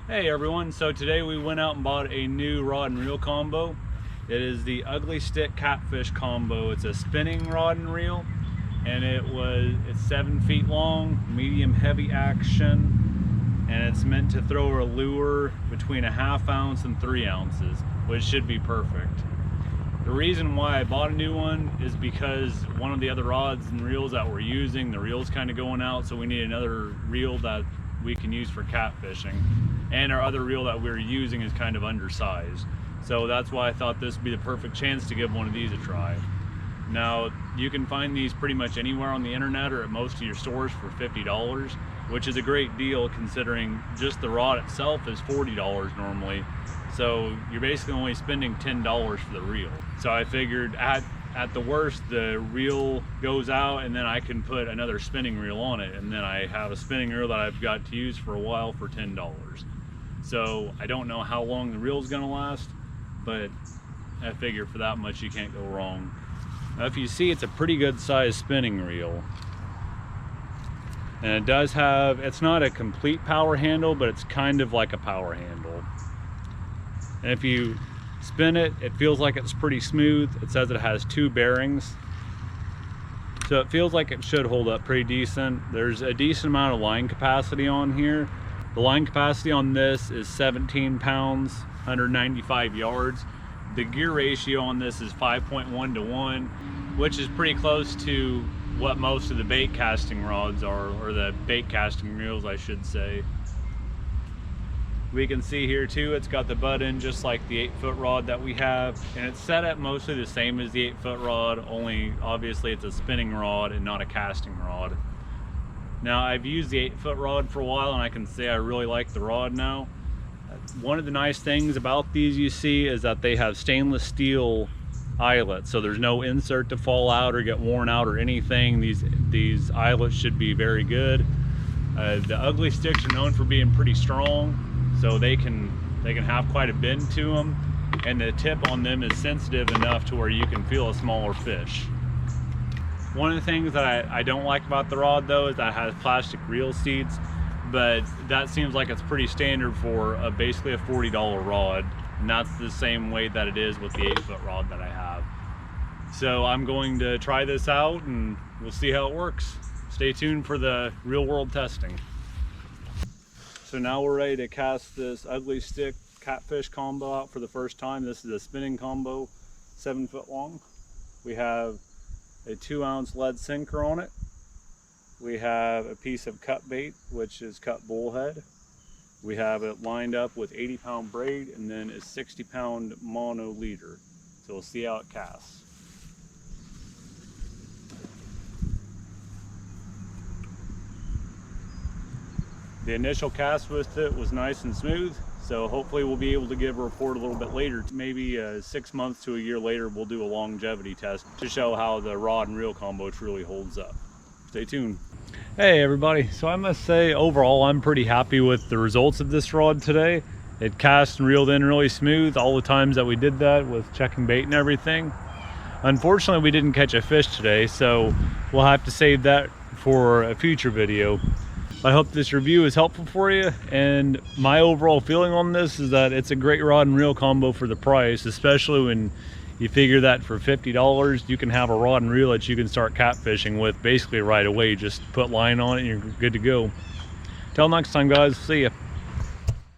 Hey everyone, so today we went out and bought a new rod and reel combo. It is the Ugly Stick Catfish combo. It's a spinning rod and reel, and it's 7 feet long, medium heavy action, and it's meant to throw a lure between a 1/2 ounce and 3 ounces, which should be perfect. The reason why I bought a new one is because one of the other rods and reels that we're using, the reel's kind of going out, so we need another reel that we can use for catfishing. And our other reel that we're using is kind of undersized. So that's why I thought this would be the perfect chance to give one of these a try. Now, you can find these pretty much anywhere on the internet or at most of your stores for $50, which is a great deal considering just the rod itself is $40 normally. So you're basically only spending $10 for the reel. So I figured at the worst, the reel goes out and then I can put another spinning reel on it, and then I have a spinning reel that I've got to use for a while for $10. So I don't know how long the reel's gonna last, but I figure for that much you can't go wrong. Now, if you see, it's a pretty good sized spinning reel. And it does have, it's not a complete power handle, but it's kind of like a power handle. And if you spin it, it feels like it's pretty smooth. It says it has 2 bearings. So it feels like it should hold up pretty decent. There's a decent amount of line capacity on here. The line capacity on this is 17 pounds, 195 yards. The gear ratio on this is 5.1 to 1, which is pretty close to what most of the bait casting rods are, or the bait casting reels, I should say. We can see here too, it's got the butt end just like the 8-foot rod that we have, and it's set up mostly the same as the 8-foot rod, only obviously it's a spinning rod and not a casting rod. Now, I've used the 8-foot rod for a while and I can say I really like the rod now. One of the nice things about these, you see, is that they have stainless steel eyelets, so there's no insert to fall out or get worn out or anything. These eyelets should be very good. The Ugly Sticks are known for being pretty strong, so they can have quite a bend to them, and the tip on them is sensitive enough to where you can feel a smaller fish. One of the things that I don't like about the rod though is that it has plastic reel seats, but that seems like it's pretty standard for basically a $40 rod, and that's the same weight that it is with the 8-foot rod that I have. So I'm going to try this out and we'll see how it works. Stay tuned for the real world testing. So now we're ready to cast this Ugly Stick Catfish combo out for the first time. This is a spinning combo, 7 foot long. We have a 2-ounce lead sinker on it. We have a piece of cut bait, which is cut bullhead. We have it lined up with 80-pound braid and then a 60-pound mono leader. So we'll see how it casts. The initial cast with it was nice and smooth, so hopefully we'll be able to give a report a little bit later. Maybe 6 months to a year later, we'll do a longevity test to show how the rod and reel combo truly holds up. Stay tuned. Hey everybody, so I must say overall I'm pretty happy with the results of this rod today. It cast and reeled in really smooth all the times that we did that with checking bait and everything. Unfortunately, we didn't catch a fish today, so we'll have to save that for a future video. I hope this review is helpful for you, and my overall feeling on this is that it's a great rod and reel combo for the price, especially when you figure that for $50 you can have a rod and reel that you can start catfishing with basically right away. Just put line on it and you're good to go. Till next time guys, see ya.